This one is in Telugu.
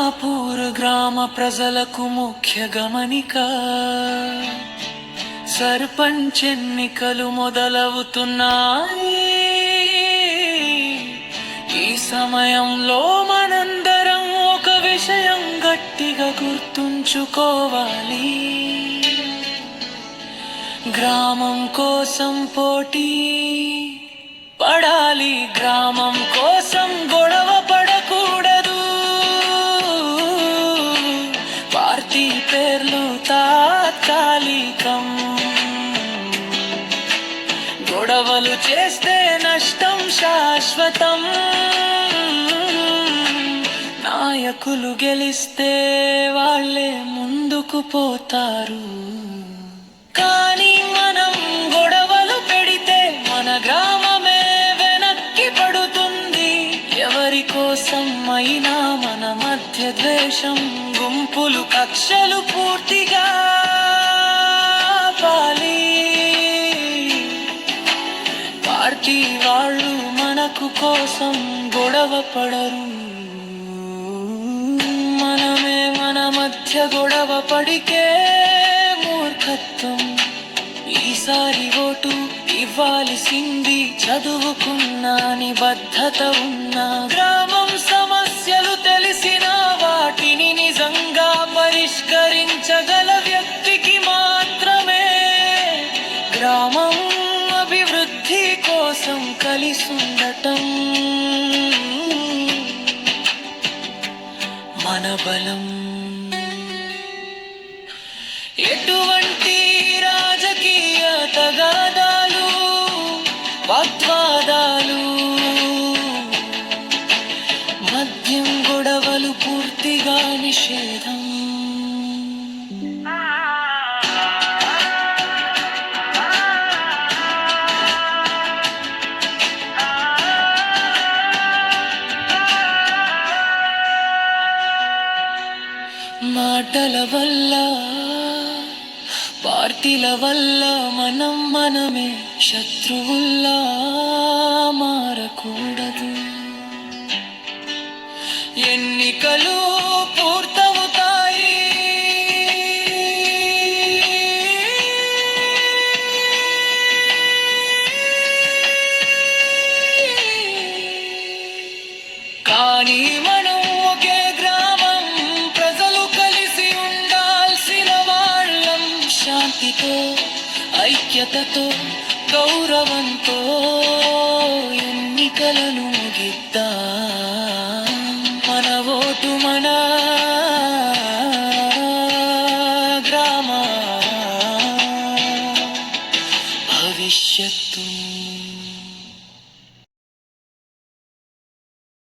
తిమ్మాపూర్ గ్రామ ప్రజలకు ముఖ్య గమనిక. సర్పంచ్ ఎన్నికలు మొదలవుతున్నాయి. ఈ సమయంలో మనందరం ఒక విషయం గట్టిగా గుర్తుంచుకోవాలి. గ్రామం కోసం పోటీ పడాలి, గ్రామం కోసం గొడవ పడకూడదు. పార్టీ పేర్లు తాత్కాలికం, గొడవలు చేస్తే నష్టం శాశ్వతం. నాయకులు గెలిస్తే వాళ్ళే ముందుకు పోతారు, కానీ మనం గొడవలు పెడితే మన గ్రామమే వెనక్కి పడుతుంది. ఎవరి కోసం అయినా మన మధ్య ద్వేషం, గుంపులు, కక్షలు పూర్తిగా ఆపాలి. పార్టీ వాళ్ళు మనకు కోసం గొడవ పడరు, మనమే మన మధ్య గొడవ పడికే మూర్ఖత్వం. ఈసారి ఓటు ఇవ్వాల్సింది చదువుకున్న నిబద్ధత ఉన్న, గ్రామం సమస్యలు తెలిసిన, వాటిని నిజంగా పరిష్కరించగల వ్యక్తికి మాత్రమే. గ్రామం అభివృద్ధి కోసం కలిసుండటం మన బలం. ఎటువంటి రాజకీయ తగాదాలు, వాగ్వాదాలు, మద్యం, గొడవలు పూర్తిగా నిషేధం. మాటల వల్ల, పార్టీల వల్ల మనమే శత్రువుల్లా మారకూడదు. ఎన్నికలు పూర్తవుతాయి, కానీ మనం ఒకే గ్రామం, ప్రజలు కలిసి ఉండాల్సిన వాళ్ళం. శాంతితో, ఐక్యతతో, గౌరవంతో ఎన్నికలను ముగిద్దాం. మన ఓటు మన గ్రామ భవిష్యత్తు.